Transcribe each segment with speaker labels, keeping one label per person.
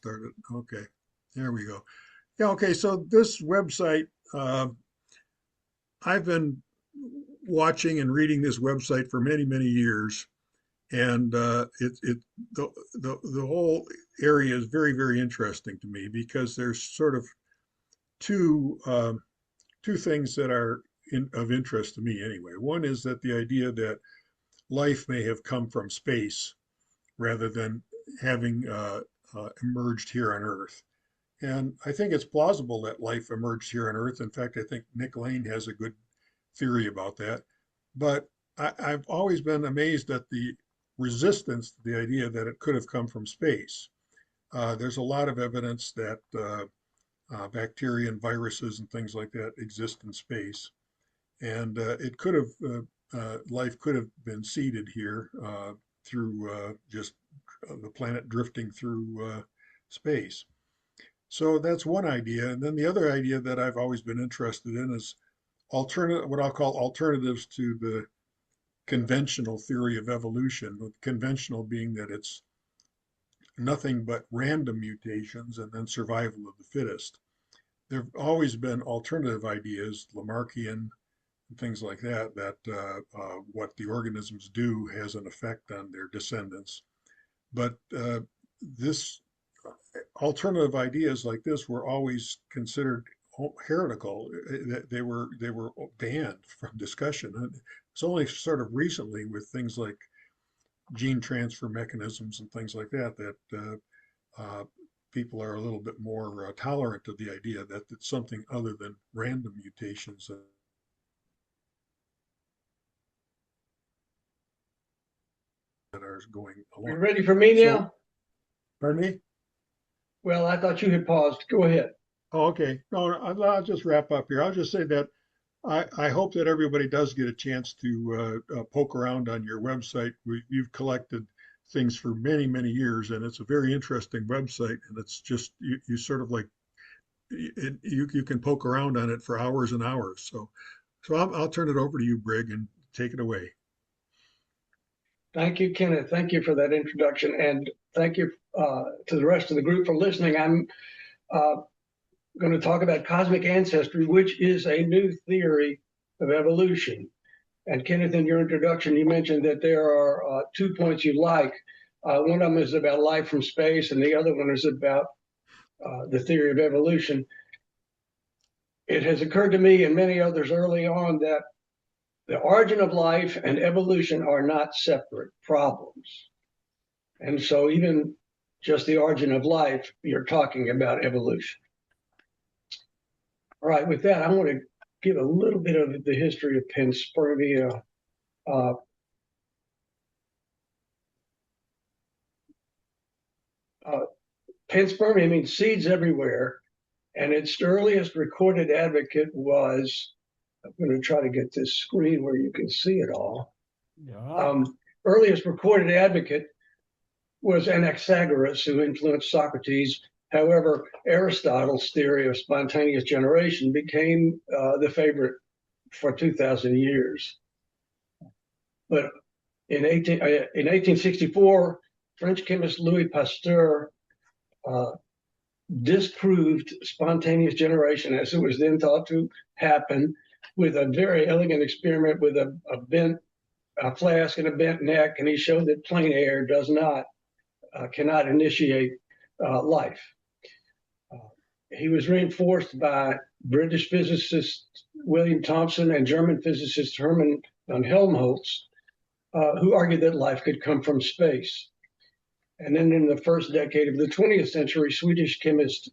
Speaker 1: started. Okay, there we go. Yeah, okay, so this website, I've been watching and reading this website for many, many years, and the whole area is very, very interesting to me because there's sort of two two things that are of interest to me anyway. One is that the idea that life may have come from space rather than having emerged here on Earth. And I think it's plausible that life emerged here on Earth. In fact, I think Nick Lane has a good theory about that. But I've always been amazed at the resistance to the idea that it could have come from space. There's a lot of evidence that bacteria and viruses and things like that exist in space. And it could have, life could have been seeded here through just the planet drifting through space. So that's one idea. And then the other idea that I've always been interested in is alternative, what I'll call alternatives to the conventional theory of evolution, with conventional being that it's nothing but random mutations and then survival of the fittest. There have always been alternative ideas, Lamarckian and things like that, that what the organisms do has an effect on their descendants. But this alternative ideas like this were always considered heretical. They were banned from discussion. It's only sort of recently with things like gene transfer mechanisms and things like that that people are a little bit more tolerant of the idea that it's something other than random mutations that are going
Speaker 2: You
Speaker 1: along.
Speaker 2: ready for me
Speaker 1: So,
Speaker 2: now?
Speaker 1: pardon me?
Speaker 2: Well, I thought you had paused. Go ahead.
Speaker 1: Oh, okay. No, I'll just wrap up here. I'll just say that I hope that everybody does get a chance to poke around on your website. You've collected things for many, many years, and it's a very interesting website. And it's just you sort of like you can poke around on it for hours and hours. So I'll turn it over to you, Brig, and take it away.
Speaker 2: Thank you, Kenneth. Thank you for that introduction. And thank you to the rest of the group for listening. I'm going to talk about cosmic ancestry, which is a new theory of evolution. And Kenneth, in your introduction, you mentioned that there are 2 points you like. One of them is about life from space, and the other one is about the theory of evolution. It has occurred to me and many others early on that the origin of life and evolution are not separate problems. And so even just the origin of life, you're talking about evolution. All right, with that, I want to give a little bit of the history of panspermia. Uh, Panspermia means seeds everywhere, and its earliest recorded advocate was, I'm going to try to get this screen where you can see it all.
Speaker 3: Yeah.
Speaker 2: Earliest recorded advocate was Anaxagoras, who influenced Socrates. However, Aristotle's theory of spontaneous generation became the favorite for 2,000 years. But in 1864, French chemist Louis Pasteur disproved spontaneous generation as it was then thought to happen with a very elegant experiment with a bent flask and a bent neck, and he showed that plain air cannot initiate life. He was reinforced by British physicist William Thomson and German physicist Hermann von Helmholtz, who argued that life could come from space. And then in the first decade of the 20th century, Swedish chemist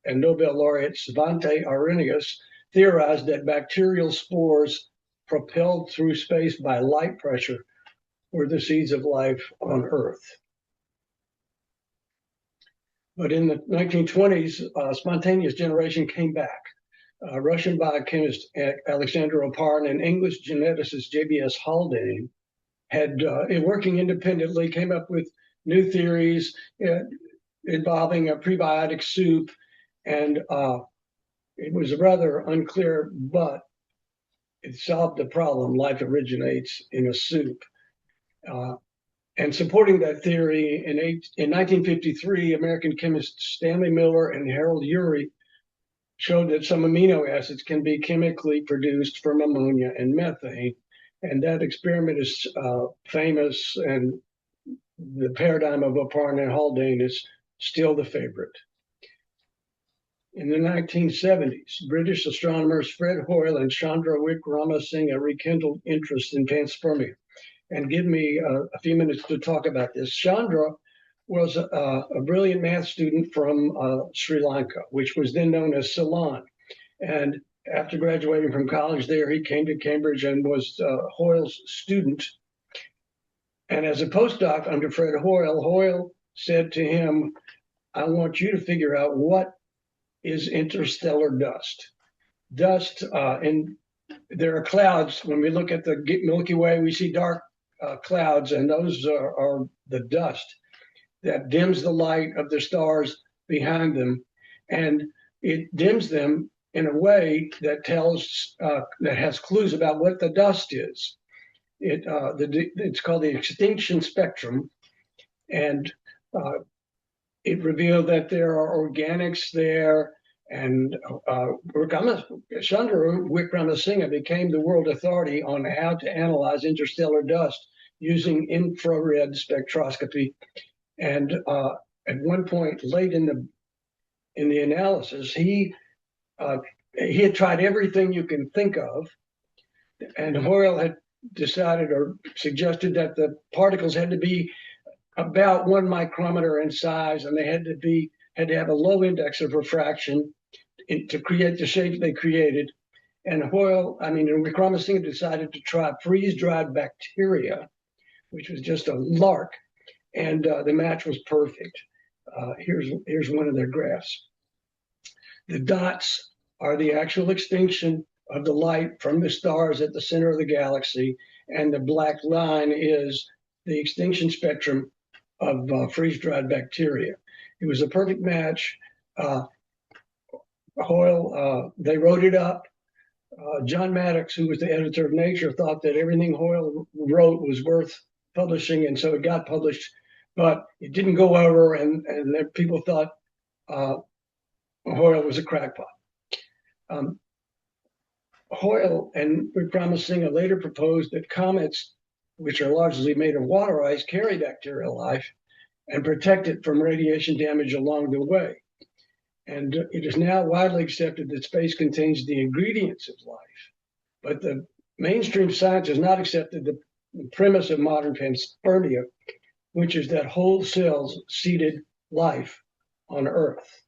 Speaker 2: and Nobel laureate Svante Arrhenius theorized that bacterial spores propelled through space by light pressure were the seeds of life on Earth. But in the 1920s, spontaneous generation came back. Russian biochemist Alexander Oparin and English geneticist J.B.S. Haldane had, working independently, came up with new theories involving a prebiotic soup, and it was rather unclear, but it solved the problem. Life originates in a soup. And supporting that theory, in 1953, American chemists Stanley Miller and Harold Urey showed that some amino acids can be chemically produced from ammonia and methane. And that experiment is famous, and the paradigm of Oparin and Haldane is still the favorite. In the 1970s, British astronomers Fred Hoyle and Chandra Wickramasinghe rekindled interest in panspermia. And give me a few minutes to talk about this. Chandra was a brilliant math student from Sri Lanka, which was then known as Ceylon. And after graduating from college there, he came to Cambridge and was Hoyle's student. And as a postdoc under Fred Hoyle, Hoyle said to him, I want you to figure out what is interstellar dust. Dust, and there are clouds. When we look at the Milky Way, we see dark clouds, and those are the dust that dims the light of the stars behind them, and it dims them in a way that tells that has clues about what the dust is. It's called the extinction spectrum, and it revealed that there are organics there. And Chandra Wickramasinghe became the world authority on how to analyze interstellar dust using infrared spectroscopy. And at one point, late in the analysis, he had tried everything you can think of, and Hoyle had decided or suggested that the particles had to be about 1 micrometer in size, and they had to have a low index of refraction to create the shape they created. And Wickramasinghe decided to try freeze-dried bacteria, which was just a lark, and the match was perfect. Here's one of their graphs. The dots are the actual extinction of the light from the stars at the center of the galaxy, and the black line is the extinction spectrum of freeze-dried bacteria. It was a perfect match. Hoyle, they wrote it up. John Maddox, who was the editor of Nature, thought that everything Hoyle wrote was worth publishing, and so it got published, but it didn't go over, and people thought Hoyle was a crackpot. Hoyle and Wickramasinghe later proposed that comets, which are largely made of water ice, carry bacterial life and protect it from radiation damage along the way. And it is now widely accepted that space contains the ingredients of life. But the mainstream science has not accepted the premise of modern panspermia, which is that whole cells seeded life on Earth.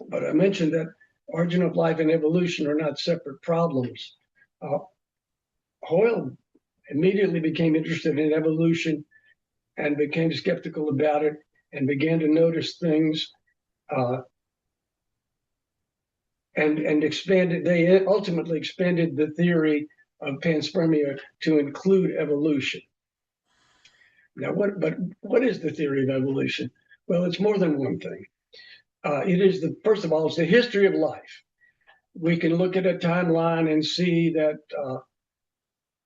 Speaker 2: But I mentioned that origin of life and evolution are not separate problems. Hoyle immediately became interested in evolution and became skeptical about it and began to notice things and expanded. They ultimately expanded the theory of panspermia to include evolution. Now, what is the theory of evolution? Well, it's more than one thing. It is first of all, it's the history of life. We can look at a timeline and see that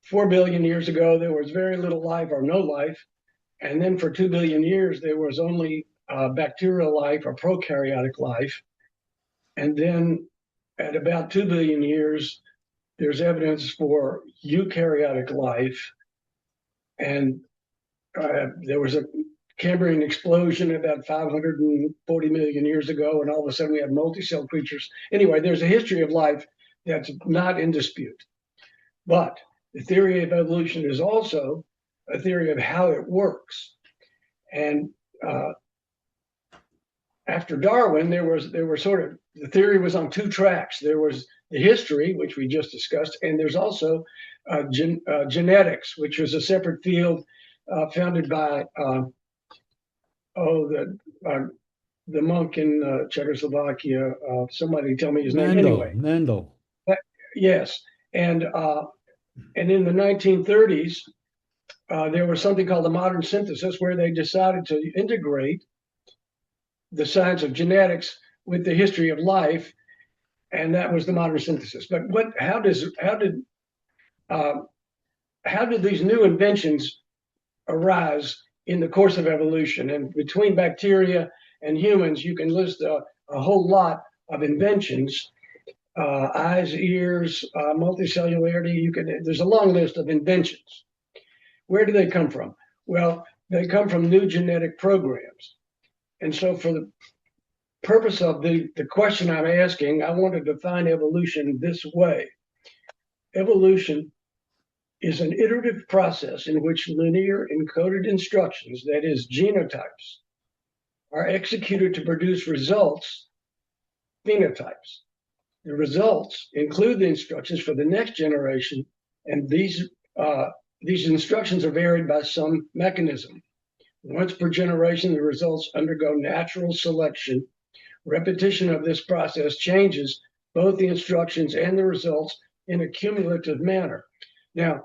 Speaker 2: 4 billion years ago, there was very little life or no life. And then for 2 billion years, there was only bacterial life or prokaryotic life. And then at about 2 billion years, there's evidence for eukaryotic life. And there was a Cambrian explosion about 540 million years ago, and all of a sudden we have multi-cell creatures. Anyway, there's a history of life that's not in dispute. But the theory of evolution is also a theory of how it works. And after Darwin, the theory was on two tracks. There was the history, which we just discussed, and there's also genetics, which was a separate field founded by the monk in Czechoslovakia. Somebody tell me his name. Anyway,
Speaker 3: Mendel.
Speaker 2: Yes, and in the 1930s, there was something called the modern synthesis, where they decided to integrate the science of genetics with the history of life, and that was the modern synthesis. But how did these new inventions arise in the course of evolution. And between bacteria and humans, you can list a whole lot of inventions, eyes, ears, multicellularity. There's a long list of inventions. Where do they come from? Well, they come from new genetic programs. And so for the purpose of the question I'm asking, I want to define evolution this way. Evolution is an iterative process in which linear encoded instructions, that is, genotypes, are executed to produce results, phenotypes. The results include the instructions for the next generation, and these instructions are varied by some mechanism. Once per generation, the results undergo natural selection. Repetition of this process changes both the instructions and the results in a cumulative manner. Now,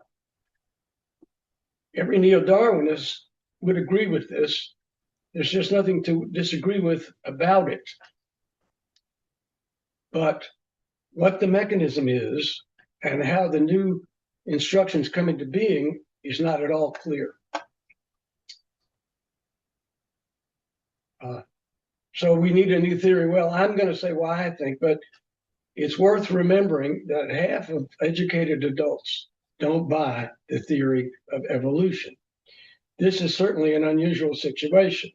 Speaker 2: every neo-Darwinist would agree with this. There's just nothing to disagree with about it. But what the mechanism is and how the new instructions come into being is not at all clear. So we need a new theory. Well, I'm going to say why I think, but it's worth remembering that half of educated adults don't buy the theory of evolution. This is certainly an unusual situation.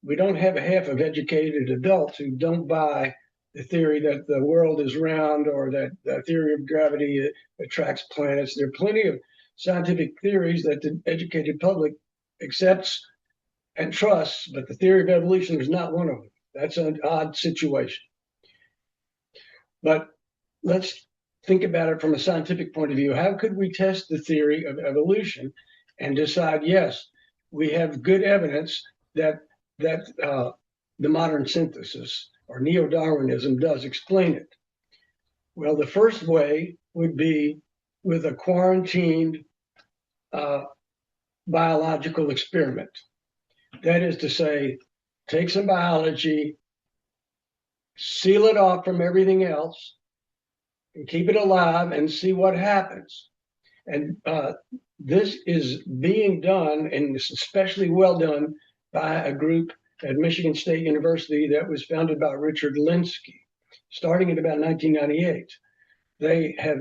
Speaker 2: We don't have half of educated adults who don't buy the theory that the world is round or that the theory of gravity attracts planets. There are plenty of scientific theories that the educated public accepts and trusts, but the theory of evolution is not one of them. That's an odd situation. But let's think about it from a scientific point of view. How could we test the theory of evolution and decide, yes, we have good evidence that the modern synthesis or neo-Darwinism does explain it? Well, the first way would be with a quarantined biological experiment. That is to say, take some biology, seal it off from everything else, and keep it alive and see what happens. And this is being done, and it's especially well done by a group at Michigan State University that was founded by Richard Linsky, starting in about 1998. They have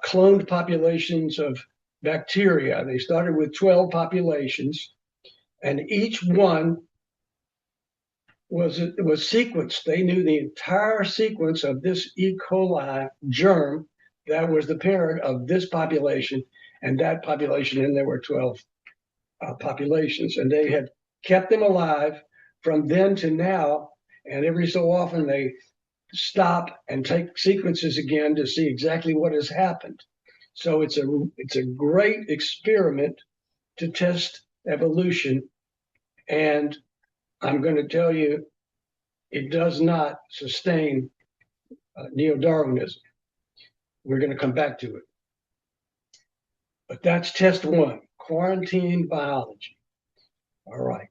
Speaker 2: cloned populations of bacteria. They started with 12 populations, and each one was sequenced. They knew the entire sequence of this E. coli germ that was the parent of this population and that population, and there were 12 populations, and they had kept them alive from then to now, and every so often they stop and take sequences again to see exactly what has happened. So it's a great experiment to test evolution, and I'm going to tell you, it does not sustain neo-Darwinism. We're going to come back to it. But that's test one, quarantined biology. All right.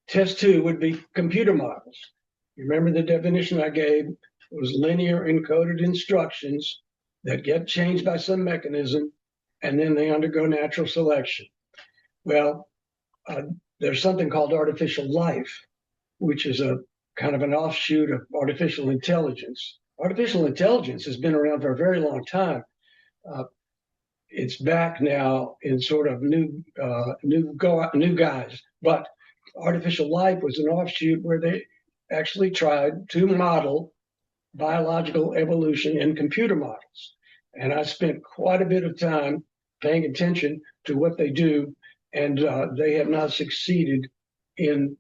Speaker 2: Test two would be computer models. You remember the definition I gave? It was linear encoded instructions that get changed by some mechanism, and then they undergo natural selection. Well, there's something called artificial life, which is a kind of an offshoot of artificial intelligence. Artificial intelligence has been around for a very long time. It's back now in sort of new guise, but artificial life was an offshoot where they actually tried to model biological evolution in computer models. And I spent quite a bit of time paying attention to what they do, and they have not succeeded in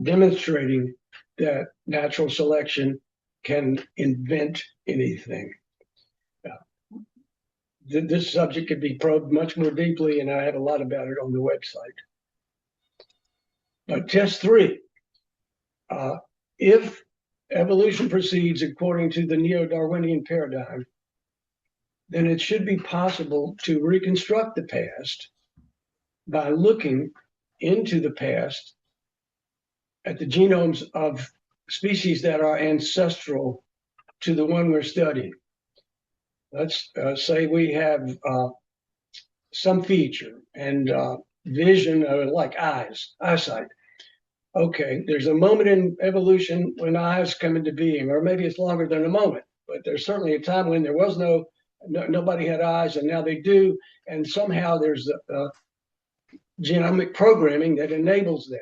Speaker 2: demonstrating that natural selection can invent anything. This subject could be probed much more deeply, and I have a lot about it on the website. But test three, if evolution proceeds according to the neo-Darwinian paradigm, then it should be possible to reconstruct the past by looking into the past at the genomes of species that are ancestral to the one we're studying. Let's say we have some feature, and vision, like eyesight. Okay, there's a moment in evolution when eyes come into being, or maybe it's longer than a moment, but there's certainly a time when there was nobody had eyes, and now they do, and somehow there's genomic programming that enables that.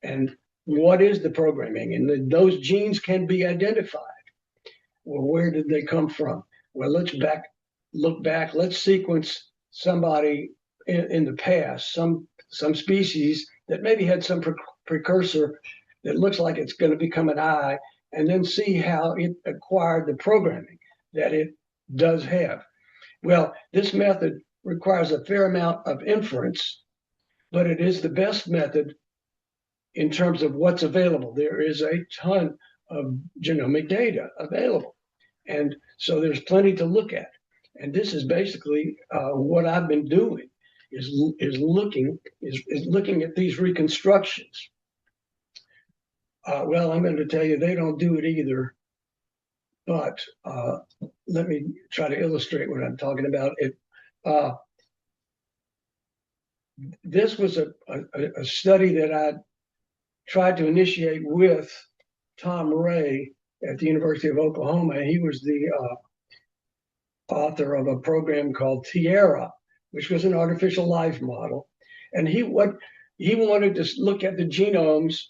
Speaker 2: And what is the programming? And those genes can be identified. Well, where did they come from? Well, look back. Let's sequence somebody in the past, some species that maybe had some precursor that looks like it's going to become an eye, and then see how it acquired the programming that it does have. Well, this method requires a fair amount of inference, but it is the best method in terms of what's available. There is a ton of genomic data available. And so there's plenty to look at. And this is basically what I've been doing is looking at these reconstructions. Well, I'm going to tell you, they don't do it either. But let me try to illustrate what I'm talking about. This was a study that I tried to initiate with Tom Ray at the University of Oklahoma. He was the author of a program called Tierra, which was an artificial life model. And he wanted to look at the genomes,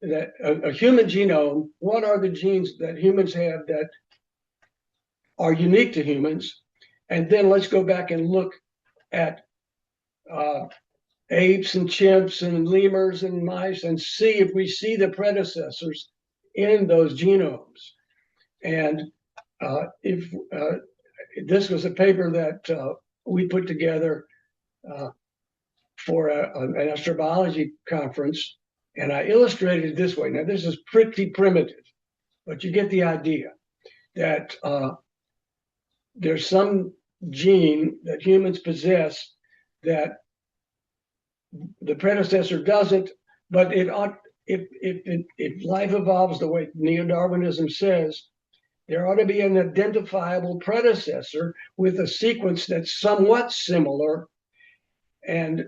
Speaker 2: that a human genome. What are the genes that humans have that are unique to humans? And then let's go back and look at apes and chimps and lemurs and mice and see if we see the predecessors in those genomes. And if this was a paper that we put together for an astrobiology conference, and I illustrated it this way. Now, this is pretty primitive, but you get the idea that there's some gene that humans possess that the predecessor doesn't, but it ought, if life evolves the way neo-Darwinism says, there ought to be an identifiable predecessor with a sequence that's somewhat similar, and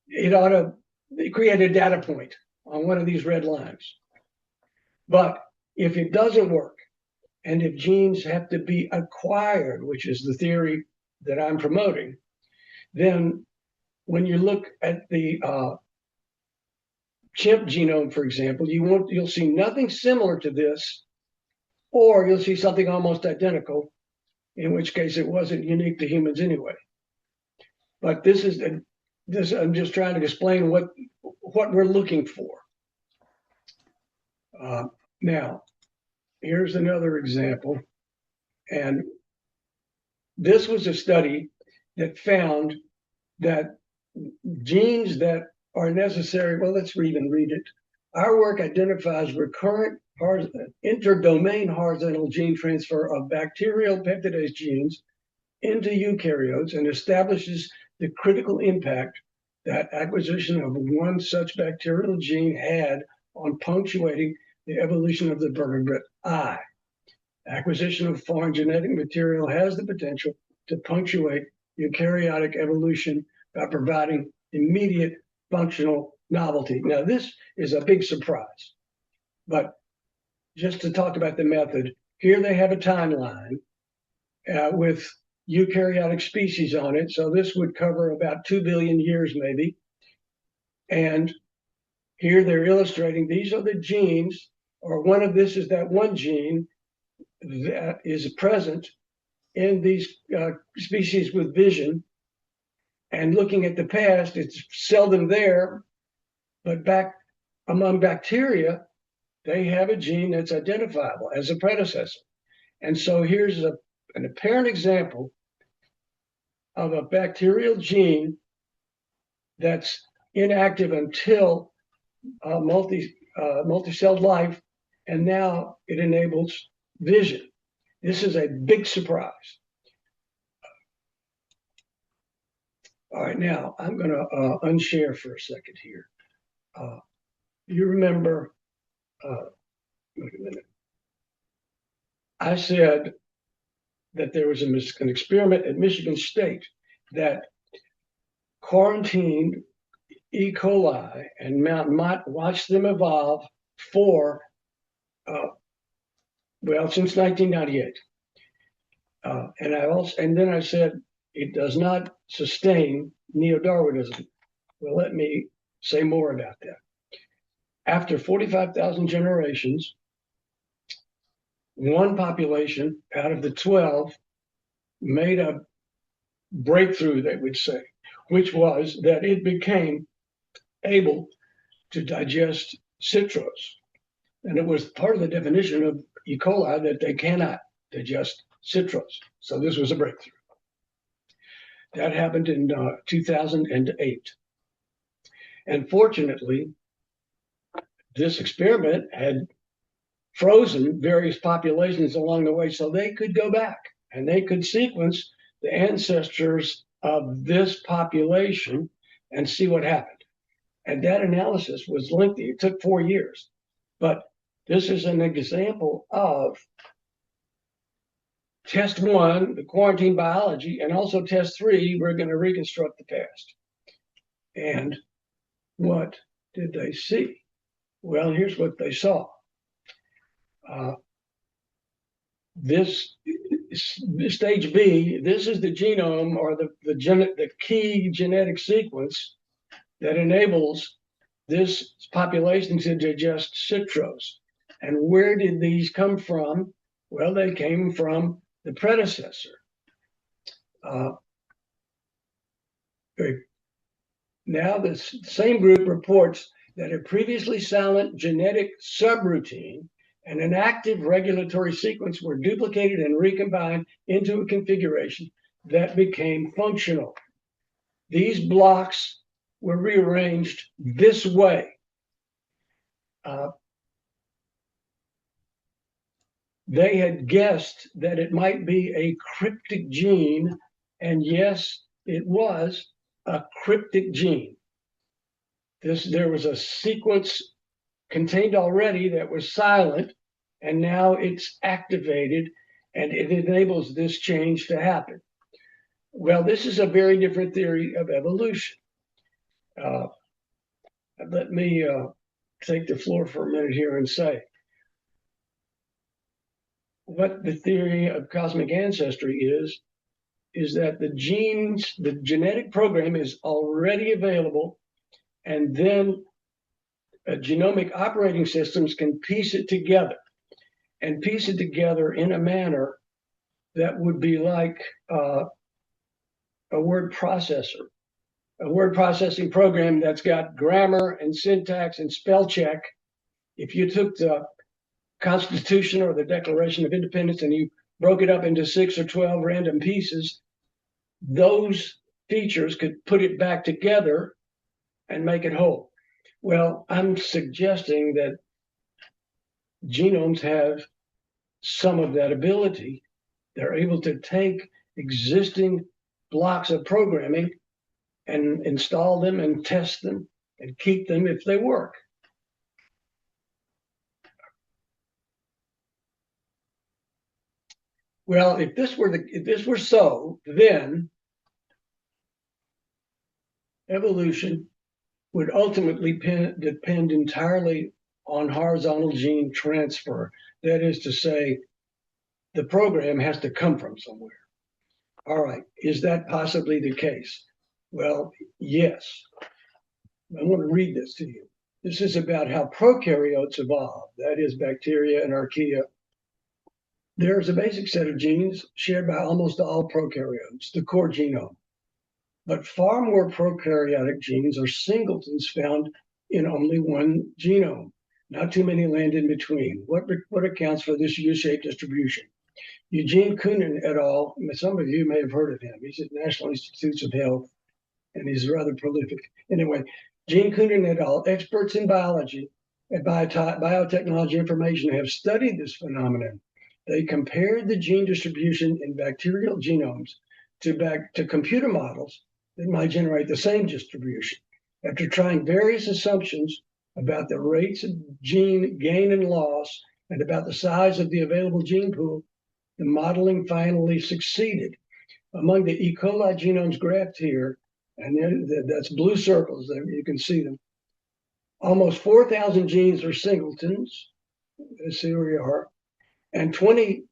Speaker 2: it ought to create a data point on one of these red lines. But if it doesn't work, and if genes have to be acquired, which is the theory that I'm promoting, then when you look at the chimp genome, for example, you'll see nothing similar to this, or you'll see something almost identical, in which case it wasn't unique to humans anyway. But I'm just trying to explain what we're looking for. Now, here's another example. And this was a study that found that genes that are necessary, well, let's even read it. Our work identifies recurrent interdomain horizontal gene transfer of bacterial peptidase genes into eukaryotes and establishes the critical impact that acquisition of one such bacterial gene had on punctuating the evolution of the vertebrate eye. Acquisition of foreign genetic material has the potential to punctuate eukaryotic evolution by providing immediate functional novelty. Now, this is a big surprise, but just to talk about the method, here they have a timeline with eukaryotic species on it. So this would cover about 2 billion years maybe. And here they're illustrating these are the genes, or one of this is that one gene that is present in these species with vision. And looking at the past, it's seldom there, but back among bacteria, they have a gene that's identifiable as a predecessor. And so here's an apparent example of a bacterial gene that's inactive until multi-celled life, and now it enables vision. This is a big surprise. All right, now I'm going to unshare for a second here. You remember, wait a minute. I said that there was an experiment at Michigan State that quarantined E. coli and watched them evolve for, since 1998. And then I said, it does not sustain neo-Darwinism. Well, let me say more about that. After 45,000 generations, one population out of the 12 made a breakthrough, they would say, which was that it became able to digest citrus. And it was part of the definition of E. coli that they cannot digest citrus. So this was a breakthrough. That happened in 2008. And fortunately, this experiment had frozen various populations along the way so they could go back and they could sequence the ancestors of this population and see what happened. And that analysis was lengthy. It took 4 years. But this is an example of test 1, the quarantine biology, and also test 3, we're going to reconstruct the past. And what did they see? Well, here's what they saw. This stage B, this is the genome or the key genetic sequence that enables this population to digest citrus. And where did these come from? Well, they came from the predecessor. Now, the same group reports that a previously silent genetic subroutine and an active regulatory sequence were duplicated and recombined into a configuration that became functional. These blocks were rearranged this way. They had guessed that it might be a cryptic gene, and yes, it was a cryptic gene. There was a sequence contained already that was silent, and now it's activated, and it enables this change to happen. Well, this is a very different theory of evolution. Let me take the floor for a minute here and say what the theory of cosmic ancestry is that the genetic program is already available, and then genomic operating systems can piece it together in a manner that would be like a word processor, a word processing program that's got grammar and syntax and spell check. If you took the Constitution or the Declaration of Independence and you broke it up into 6 or 12 random pieces, those features could put it back together and make it whole. Well, I'm suggesting that genomes have some of that ability. They're able to take existing blocks of programming and install them and test them and keep them if they work. Well, if this were so, then evolution would ultimately depend entirely on horizontal gene transfer. That is to say, the program has to come from somewhere. All right, is that possibly the case? Well, yes. I want to read this to you. This is about how prokaryotes evolved, that is, bacteria and archaea. There's a basic set of genes shared by almost all prokaryotes, the core genome. But far more prokaryotic genes are singletons found in only one genome. Not too many land in between. What accounts for this U-shaped distribution? Eugene Koonin et al., some of you may have heard of him. He's at National Institutes of Health, and he's rather prolific. Anyway, Gene Koonin et al., experts in biology and biotechnology information, have studied this phenomenon. They compared the gene distribution in bacterial genomes to computer models that might generate the same distribution. After trying various assumptions about the rates of gene gain and loss and about the size of the available gene pool, the modeling finally succeeded. Among the E. coli genomes graphed here, and that's blue circles, there you can see them, almost 4,000 genes are singletons, let's see where you are, and 20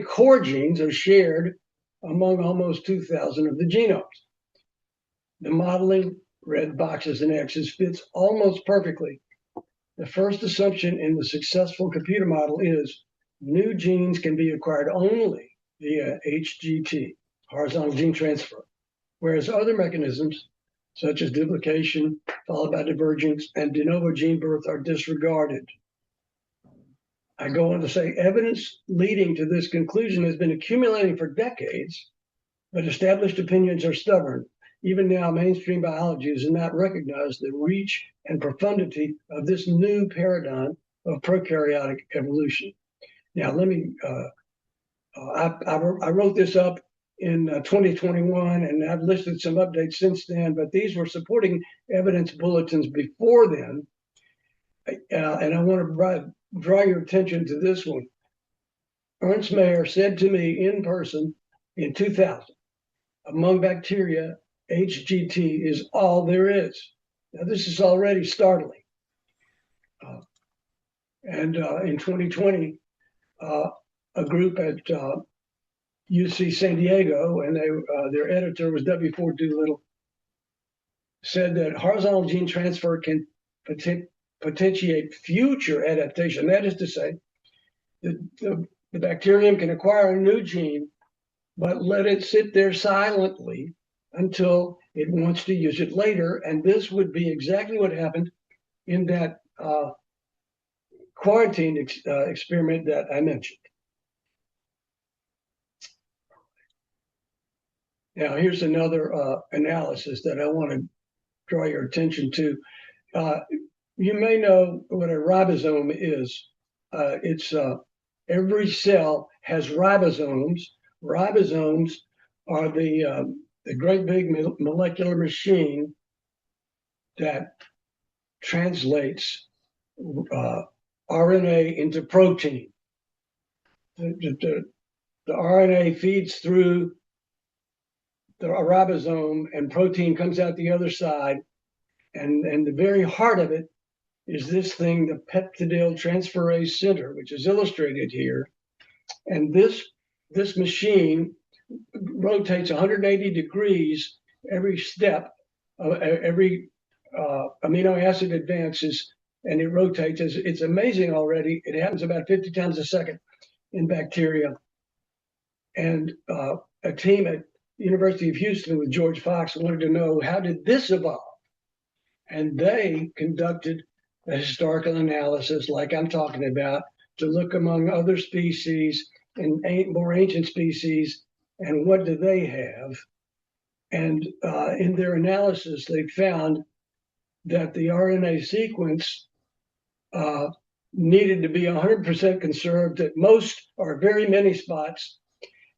Speaker 2: core genes are shared among almost 2,000 of the genomes. The modeling, red boxes and X's, fits almost perfectly. The first assumption in the successful computer model is new genes can be acquired only via HGT, horizontal gene transfer, whereas other mechanisms, such as duplication, followed by divergence, and de novo gene birth are disregarded. I go on to say evidence leading to this conclusion has been accumulating for decades, but established opinions are stubborn. Even now, mainstream biology does not recognize the reach and profundity of this new paradigm of prokaryotic evolution. Now, let me, I wrote this up in 2021, and I've listed some updates since then, but these were supporting evidence bulletins before then. And I want to draw your attention to this one. Ernst Mayr said to me in person in 2000, among bacteria, HGT is all there is. Now, this is already startling. And in 2020, a group at UC San Diego, and their editor was W4 Doolittle, said that horizontal gene transfer can potentiate future adaptation. That is to say, the bacterium can acquire a new gene, but let it sit there silently until it wants to use it later. And this would be exactly what happened in that quarantine experiment that I mentioned. Now, here's another analysis that I want to draw your attention to. You may know what a ribosome is. It's every cell has ribosomes. Ribosomes are the great big molecular machine that translates RNA into protein. The RNA feeds through the ribosome, and protein comes out the other side. And the very heart of it is this thing, the peptidyl-transferase center, which is illustrated here. And this machine rotates 180 degrees every step, every amino acid advances, and it rotates. It's amazing already. It happens about 50 times a second in bacteria. And a team at the University of Houston with George Fox wanted to know, how did this evolve? And they conducted a historical analysis like I'm talking about to look among other species and more ancient species, and what do they have? And in their analysis, they found that the RNA sequence needed to be 100% conserved at most or very many spots,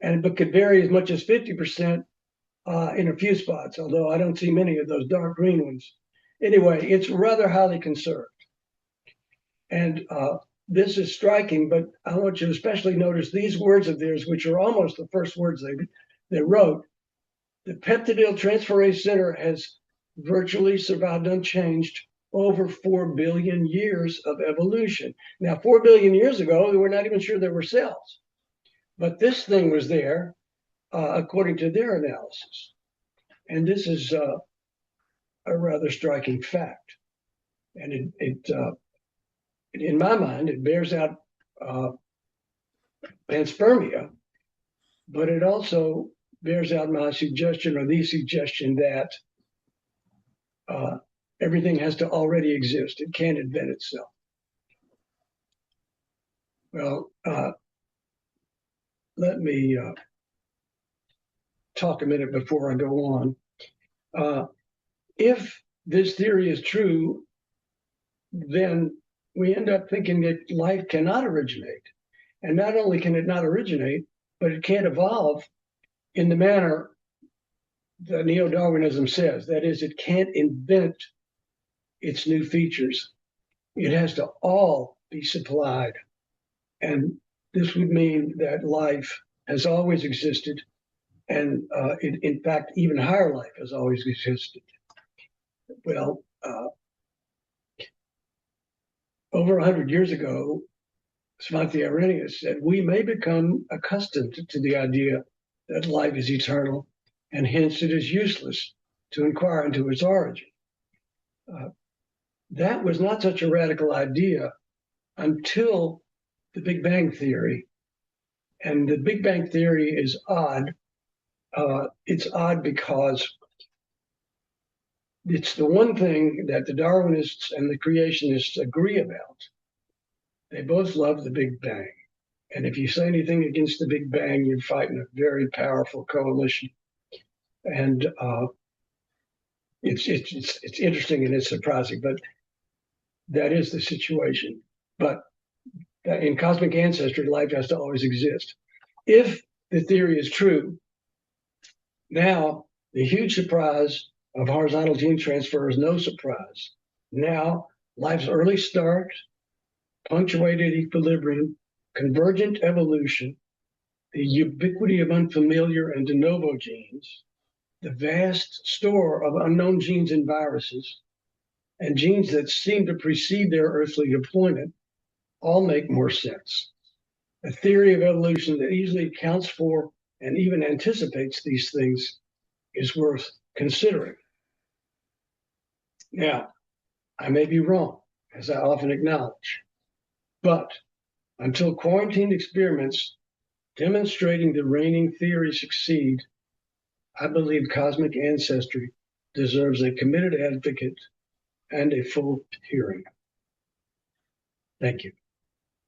Speaker 2: but could vary as much as 50% in a few spots, although I don't see many of those dark green ones. Anyway, it's rather highly conserved. And this is striking, but I want you to especially notice these words of theirs, which are almost the first words they wrote. The peptidyl-transferase center has virtually survived unchanged over 4 billion years of evolution. Now, 4 billion years ago, we're not even sure there were cells. But this thing was there, according to their analysis. And this is a rather striking fact. And it in my mind, it bears out panspermia, but it also bears out my suggestion, or the suggestion, that everything has to already exist. It can't invent itself. Well, let me talk a minute before I go on. If this theory is true, then we end up thinking that life cannot originate. And not only can it not originate, but it can't evolve in the manner that neo-Darwinism says. That is, it can't invent its new features. It has to all be supplied. And this would mean that life has always existed, and in fact, even higher life has always existed. Well, over 100 years ago, Svante Arrhenius said, we may become accustomed to the idea that life is eternal, and hence it is useless to inquire into its origin. That was not such a radical idea until the Big Bang Theory. And the Big Bang Theory is odd. It's odd because it's the one thing that the Darwinists and the creationists agree about. They both love the Big Bang. And if you say anything against the Big Bang, you're fighting a very powerful coalition. And it's interesting and it's surprising, but that is the situation. But in cosmic ancestry, life has to always exist. If the theory is true, now the huge surprise of horizontal gene transfer is no surprise. Now, life's early start, punctuated equilibrium, convergent evolution, the ubiquity of unfamiliar and de novo genes, the vast store of unknown genes and viruses, and genes that seem to precede their earthly deployment all make more sense. A theory of evolution that easily accounts for and even anticipates these things is worth considering. Now, I may be wrong, as I often acknowledge, but until quarantined experiments demonstrating the reigning theory succeed, I believe cosmic ancestry deserves a committed advocate and a full hearing. Thank you.